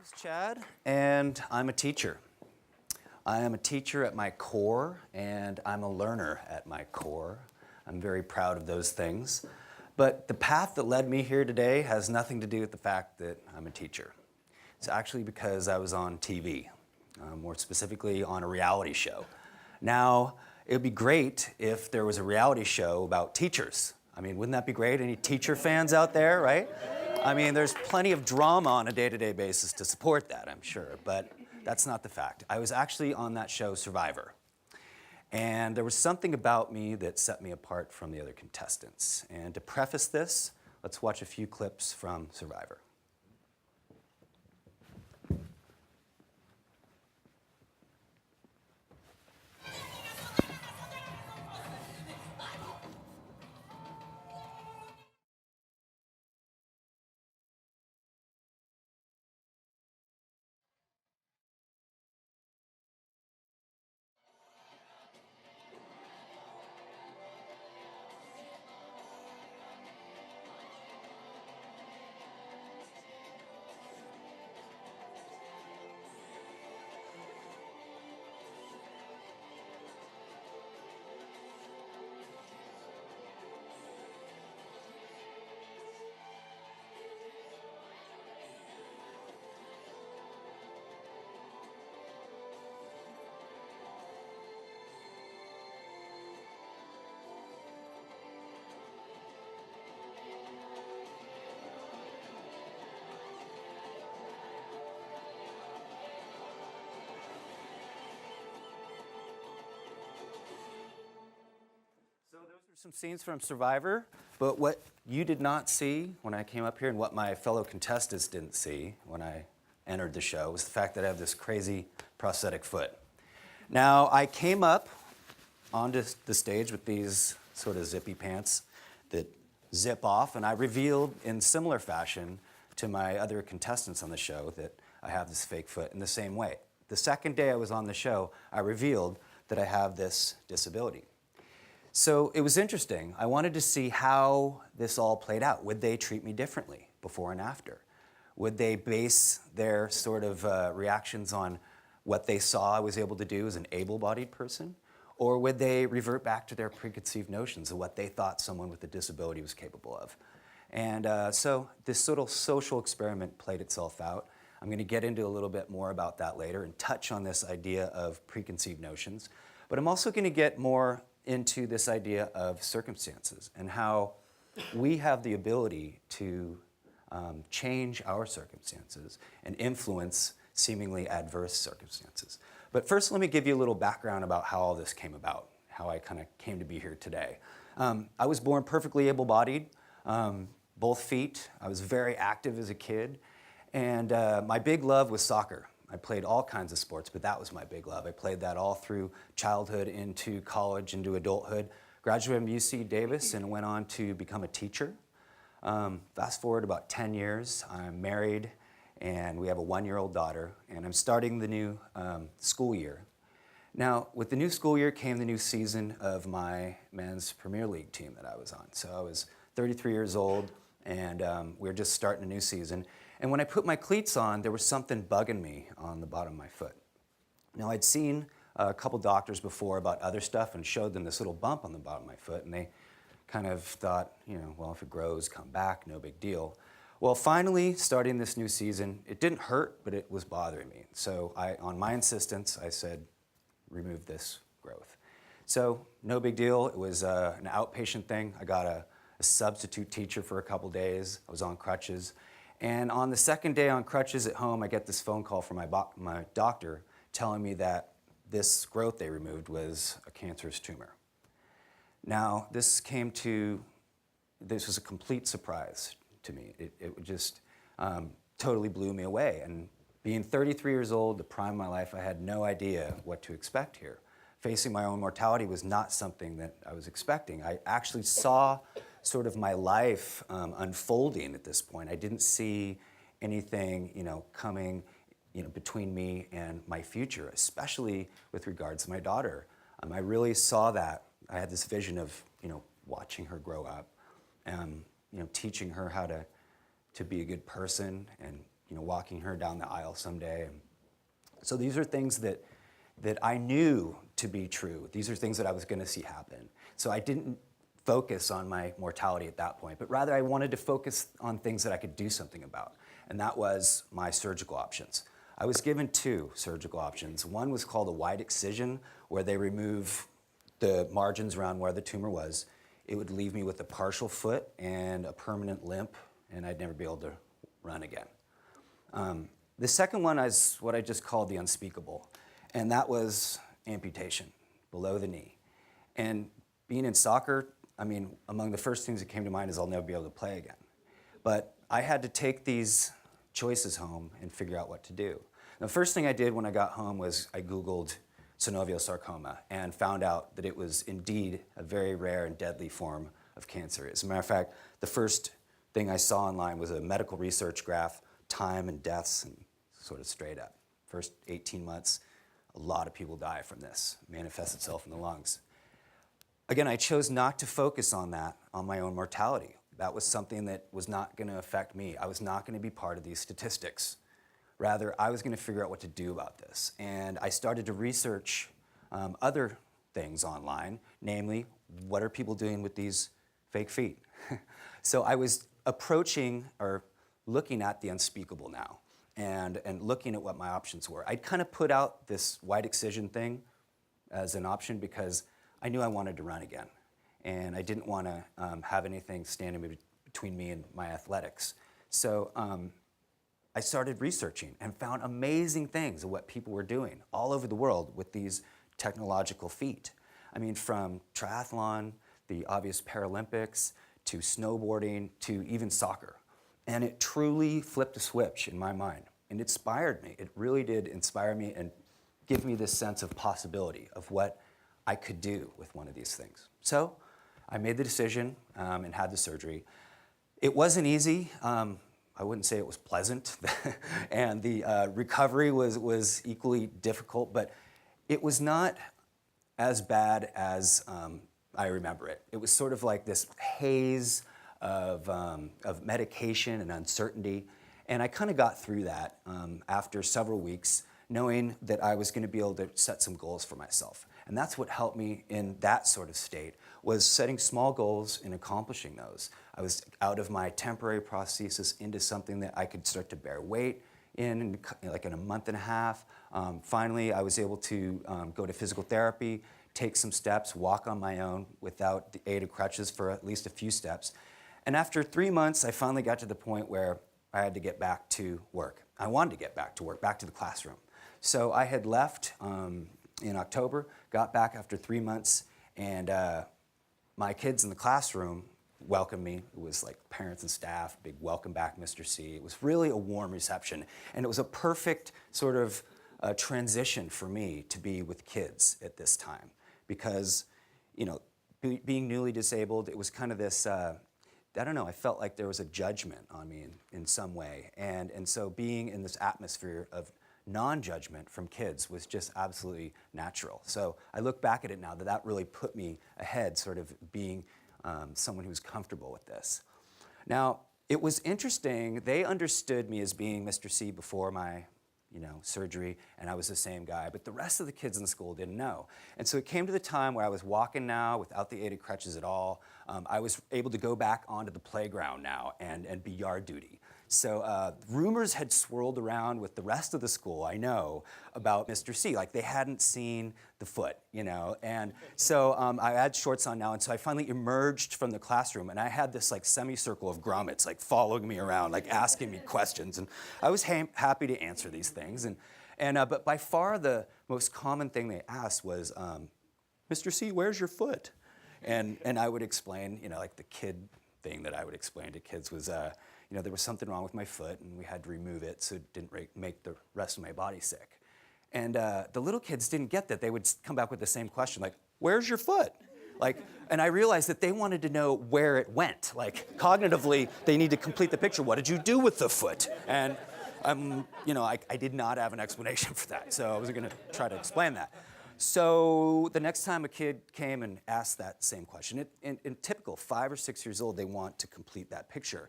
name's Chad, and I'm a teacher. I am a teacher at my core, and I'm a learner at my core. I'm very proud of those things. But the path that led me here today has nothing to do with the fact that I'm a teacher. It's actually because I was on TV, more specifically on a reality show. Now, it would be great if there was a reality show about teachers. I mean, wouldn't that be great? Any teacher fans out there, right? I mean, there's plenty of drama on a day-to-day basis to support that, I'm sure, but that's not the fact. I was actually on that show, Survivor. And there was something about me that set me apart from the other contestants. And to preface this, let's watch a few clips from Survivor. Some scenes from Survivor, but what you did not see when I came up here and what my fellow contestants didn't see when I entered the show was the fact that I have this crazy prosthetic foot. Now, I came up onto the stage with these sort of zippy pants that zip off, and I revealed in similar fashion to my other contestants on the show that I have this fake foot in the same way. The second day I was on the show, I revealed that I have this disability. So it was interesting. I wanted to see how this all played out. Would they treat me differently before and after? Would they base their sort of reactions on what they saw I was able to do as an able-bodied person? Or would they revert back to their preconceived notions of what they thought someone with a disability was capable of? And so this sort of social experiment played itself out. I'm going to get into a little bit more about that later and touch on this idea of preconceived notions. But I'm also going to get more into this idea of circumstances and how we have the ability to change our circumstances and influence seemingly adverse circumstances. But first, let me give you a little background about how all this came about, how I kind of came to be here today. I was born perfectly able-bodied, both feet. I was very active as a kid, and my big love was soccer. I played all kinds of sports, but that was my big love. I played that all through childhood, into college, into adulthood. Graduated from UC Davis and went on to become a teacher. Fast forward about 10 years, I'm married, and we have a 1-year-old daughter, and I'm starting the new school year. Now, with the new school year came the new season of my men's Premier League team that I was on. So I was 33 years old, and we were just starting a new season. And when I put my cleats on, there was something bugging me on the bottom of my foot. Now, I'd seen a couple doctors before about other stuff and showed them this little bump on the bottom of my foot, and they kind of thought, you know, well, if it grows, come back, no big deal. Well, finally, starting this new season, it didn't hurt, but it was bothering me. So on my insistence, I said, remove this growth. So no big deal. It was an outpatient thing. I got a substitute teacher for a couple days. I was on crutches. And on the second day on crutches at home, I get this phone call from my doctor telling me that this growth they removed was a cancerous tumor. Now, this was a complete surprise to me. It just totally blew me away. And being 33 years old, the prime of my life, I had no idea what to expect here. Facing my own mortality was not something that I was expecting. I actually saw sort of my life unfolding at this point. I didn't see anything, coming, between me and my future, especially with regards to my daughter. I really saw that. I had this vision of, watching her grow up, teaching her how to be a good person and walking her down the aisle someday. And so these are things that I knew to be true. These are things that I was going to see happen. So I didn't focus on my mortality at that point, but rather I wanted to focus on things that I could do something about, and that was my surgical options. I was given 2 surgical options. One was called a wide excision, where they remove the margins around where the tumor was. It would leave me with a partial foot and a permanent limp, and I'd never be able to run again. The second one is what I just called the unspeakable, and that was amputation below the knee. And being in soccer, among the first things that came to mind is I'll never be able to play again. But I had to take these choices home and figure out what to do. The first thing I did when I got home was I Googled synovial sarcoma and found out that it was indeed a very rare and deadly form of cancer. As a matter of fact, the first thing I saw online was a medical research graph, time and deaths, and sort of straight up. First 18 months, a lot of people die from this. It manifests itself in the lungs. Again, I chose not to focus on that, on my own mortality. That was something that was not going to affect me. I was not going to be part of these statistics. Rather, I was going to figure out what to do about this. And I started to research other things online, namely, what are people doing with these fake feet? So I was approaching or looking at the unspeakable now and looking at what my options were. I'd kind of put out this wide excision thing as an option because I knew I wanted to run again. And I didn't want to have anything standing between me and my athletics. So I started researching and found amazing things of what people were doing all over the world with these technological feat. From triathlon, the obvious Paralympics, to snowboarding, to even soccer. And it truly flipped a switch in my mind and inspired me. It really did inspire me and give me this sense of possibility of what I could do with one of these things. So I made the decision and had the surgery. It wasn't easy. I wouldn't say it was pleasant. And the recovery was equally difficult, but it was not as bad as I remember it. It was sort of like this haze of medication and uncertainty. And I kind of got through that after several weeks, knowing that I was going to be able to set some goals for myself. And that's what helped me in that sort of state, was setting small goals and accomplishing those. I was out of my temporary prosthesis into something that I could start to bear weight in like in a month and a half. Finally, I was able to go to physical therapy, take some steps, walk on my own without the aid of crutches for at least a few steps. And after 3 months, I finally got to the point where I had to get back to work. I wanted to get back to work, back to the classroom. So I had left in October, got back after 3 months, and my kids in the classroom welcomed me. It was like parents and staff, big welcome back, Mr. C. It was really a warm reception, and it was a perfect sort of transition for me to be with kids at this time because, being newly disabled, it was kind of this, I don't know, I felt like there was a judgment on me in some way, and so being in this atmosphere of non-judgment from kids was just absolutely natural. So I look back at it now that really put me ahead, sort of being someone who's comfortable with this. Now, it was interesting. They understood me as being Mr. C before my surgery, and I was the same guy, but the rest of the kids in the school didn't know. And so it came to the time where I was walking now without the aided crutches at all. I was able to go back onto the playground now and be yard duty. So rumors had swirled around with the rest of the school, I know, about Mr. C. Like they hadn't seen the foot, And so I had shorts on now, and so I finally emerged from the classroom, and I had this like semicircle of grommets like following me around, like asking me questions, and I was happy to answer these things. But by far the most common thing they asked was, Mr. C, where's your foot? And I would explain, like the kid thing that I would explain to kids was, there was something wrong with my foot, and we had to remove it so it didn't make the rest of my body sick. And the little kids didn't get that. They would come back with the same question, like, where's your foot? And I realized that they wanted to know where it went. Like, cognitively, they need to complete the picture. What did you do with the foot? And, I did not have an explanation for that, so I wasn't going to try to explain that. So the next time a kid came and asked that same question, in typical 5 or 6 years old, they want to complete that picture.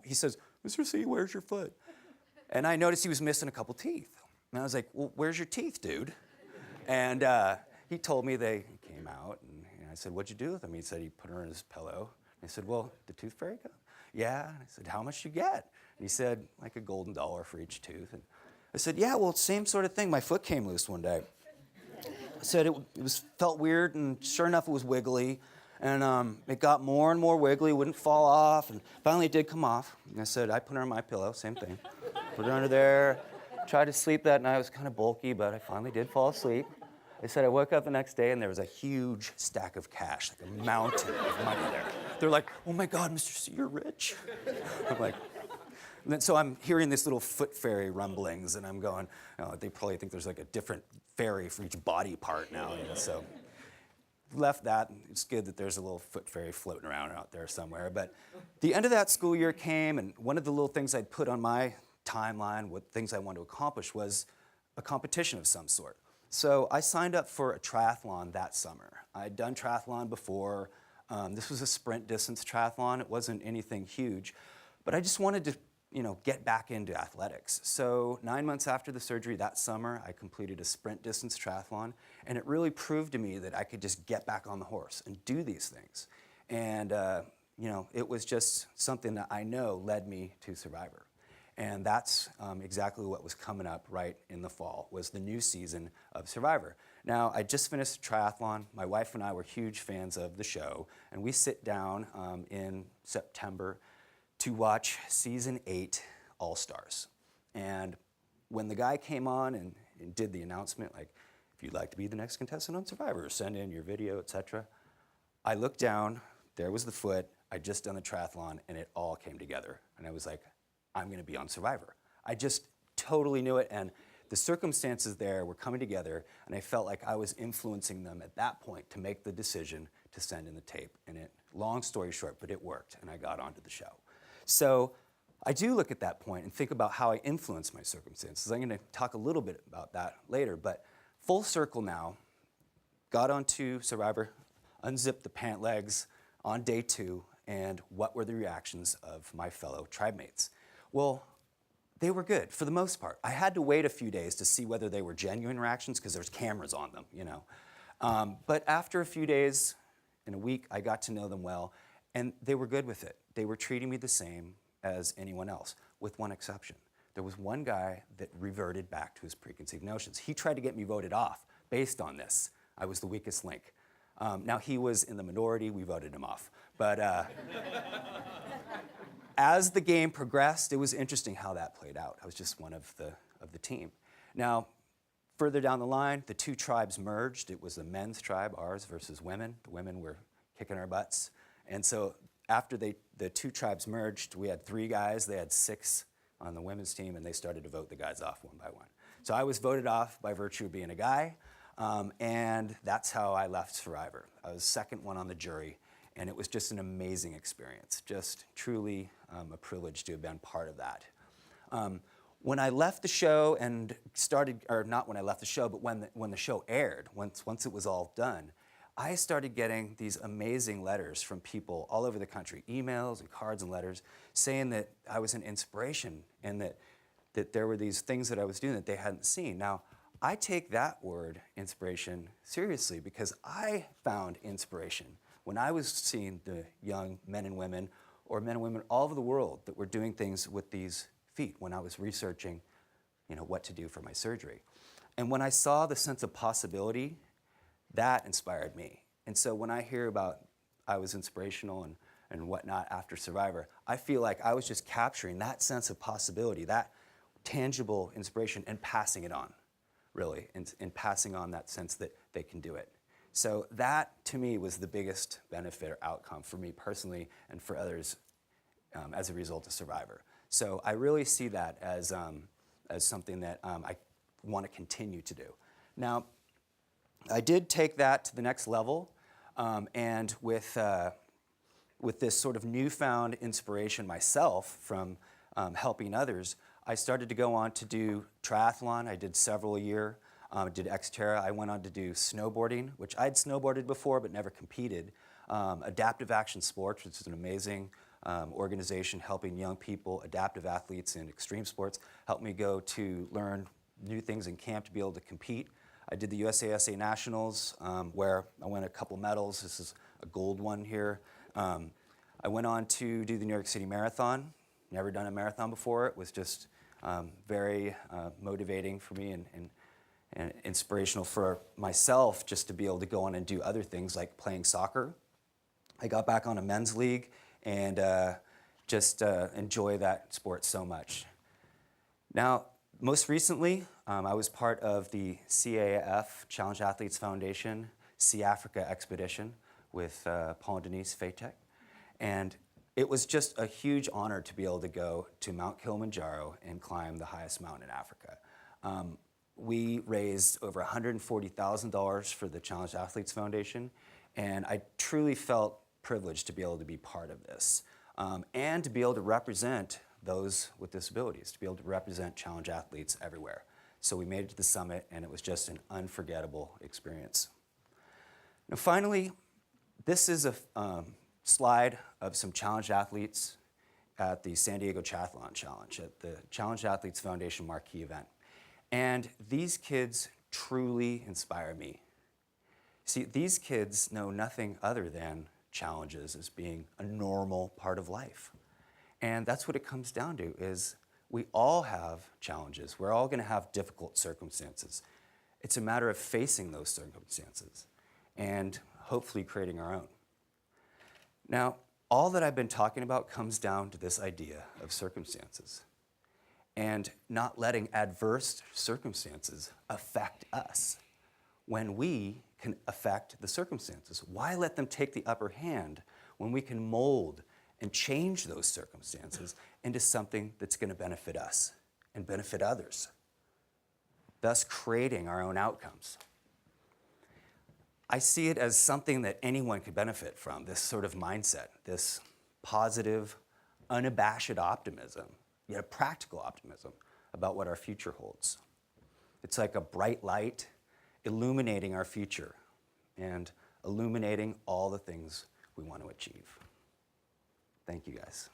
He says, Mr. C, where's your foot? And I noticed he was missing a couple teeth. And I was like, well, where's your teeth, dude? And he told me they came out. And I said, what'd you do with them? He said he put her in his pillow. And I said, well, the tooth fairy come? Yeah. And I said, how much you get? And he said, like a golden dollar for each tooth. And I said, yeah, well, same sort of thing. My foot came loose one day. I said it felt weird, and sure enough, it was wiggly. And it got more and more wiggly, wouldn't fall off. And finally, it did come off. And I said, I put her on my pillow, same thing. Put her under there. Tried to sleep that night. I was kind of bulky, but I finally did fall asleep. I said I woke up the next day, and there was a huge stack of cash, like a mountain of money there. They're like, oh, my God, Mr. C, you're rich. I'm like, and then, so I'm hearing this little foot fairy rumblings, and I'm going, oh, they probably think there's like a different fairy for each body part now. So left that. It's good that there's a little foot fairy floating around out there somewhere. But the end of that school year came, and one of the little things I'd put on my timeline, what things I wanted to accomplish, was a competition of some sort. So I signed up for a triathlon that summer. I'd done triathlon before. This was a sprint distance triathlon. It wasn't anything huge, but I just wanted to, get back into athletics. So 9 months after the surgery that summer, I completed a sprint distance triathlon, and it really proved to me that I could just get back on the horse and do these things. And it was just something that I know led me to Survivor. And that's exactly what was coming up right in the fall, was the new season of Survivor. Now, I just finished a triathlon. My wife and I were huge fans of the show, and we sit down in September to watch season 8 All-Stars. And when the guy came on and did the announcement, like, if you'd like to be the next contestant on Survivor, send in your video, etc. I looked down, there was the foot, I'd just done the triathlon, and it all came together. And I was like, I'm gonna be on Survivor. I just totally knew it, and the circumstances there were coming together, and I felt like I was influencing them at that point to make the decision to send in the tape. And long story short, but it worked, and I got onto the show. So I do look at that point and think about how I influence my circumstances. I'm gonna talk a little bit about that later, but full circle now, got onto Survivor, unzipped the pant legs on day 2, and what were the reactions of my fellow tribe mates? Well, they were good for the most part. I had to wait a few days to see whether they were genuine reactions because there's cameras on them, But after a few days, in a week, I got to know them well, and they were good with it. They were treating me the same as anyone else, with one exception. There was one guy that reverted back to his preconceived notions. He tried to get me voted off based on this. I was the weakest link. Now, he was in the minority. We voted him off. But as the game progressed, it was interesting how that played out. I was just one of the team. Now, further down the line, the two tribes merged. It was a men's tribe, ours, versus women. The women were kicking our butts. And so after the two tribes merged, we had 3 guys. They had 6 on the women's team, and they started to vote the guys off one by one. So I was voted off by virtue of being a guy, and that's how I left Survivor. I was second one on the jury, and it was just an amazing experience, just truly a privilege to have been part of that. When I left the show and started, or not when I left the show, but when the show aired, once it was all done, I started getting these amazing letters from people all over the country, emails and cards and letters, saying that I was an inspiration and that there were these things that I was doing that they hadn't seen. Now, I take that word, inspiration, seriously because I found inspiration when I was seeing the young men and women, or men and women all over the world that were doing things with these feet when I was researching, what to do for my surgery. And when I saw the sense of possibility, that inspired me. And so when I hear about I was inspirational and whatnot after Survivor, I feel like I was just capturing that sense of possibility, that tangible inspiration, and passing it on, really, and passing on that sense that they can do it. So that, to me, was the biggest benefit or outcome for me personally and for others as a result of Survivor. So I really see that as something that I want to continue to do. Now, I did take that to the next level, and with this sort of newfound inspiration myself from helping others, I started to go on to do triathlon. I did several a year. I did Xterra. I went on to do snowboarding, which I'd snowboarded before but never competed. Adaptive action sports, which is an amazing organization helping young people, adaptive athletes in extreme sports, helped me go to learn new things in camp to be able to compete. I did the USASA Nationals, where I won a couple medals. This is a gold one here. I went on to do the New York City Marathon. Never done a marathon before. It was just very motivating for me and inspirational for myself just to be able to go on and do other things like playing soccer. I got back on a men's league and just enjoy that sport so much. Now, most recently, I was part of the CAF, Challenge Athletes Foundation, Sea Africa Expedition with Paul and Denise Fatek. And it was just a huge honor to be able to go to Mount Kilimanjaro and climb the highest mountain in Africa. We raised over $140,000 for the Challenge Athletes Foundation, and I truly felt privileged to be able to be part of this and to be able to represent those with disabilities, to be able to represent challenge athletes everywhere. So we made it to the summit, and it was just an unforgettable experience. Now finally, this is a slide of some challenge athletes at the San Diego Triathlon Challenge, at the Challenge Athletes Foundation marquee event. And these kids truly inspire me. See, these kids know nothing other than challenges as being a normal part of life. And that's what it comes down to, is we all have challenges. We're all going to have difficult circumstances. It's a matter of facing those circumstances and hopefully creating our own. Now, all that I've been talking about comes down to this idea of circumstances and not letting adverse circumstances affect us when we can affect the circumstances. Why let them take the upper hand when we can mold and change those circumstances into something that's going to benefit us and benefit others, thus creating our own outcomes? I see it as something that anyone could benefit from, this sort of mindset, this positive, unabashed optimism, yet a practical optimism about what our future holds. It's like a bright light illuminating our future and illuminating all the things we want to achieve. Thank you, guys.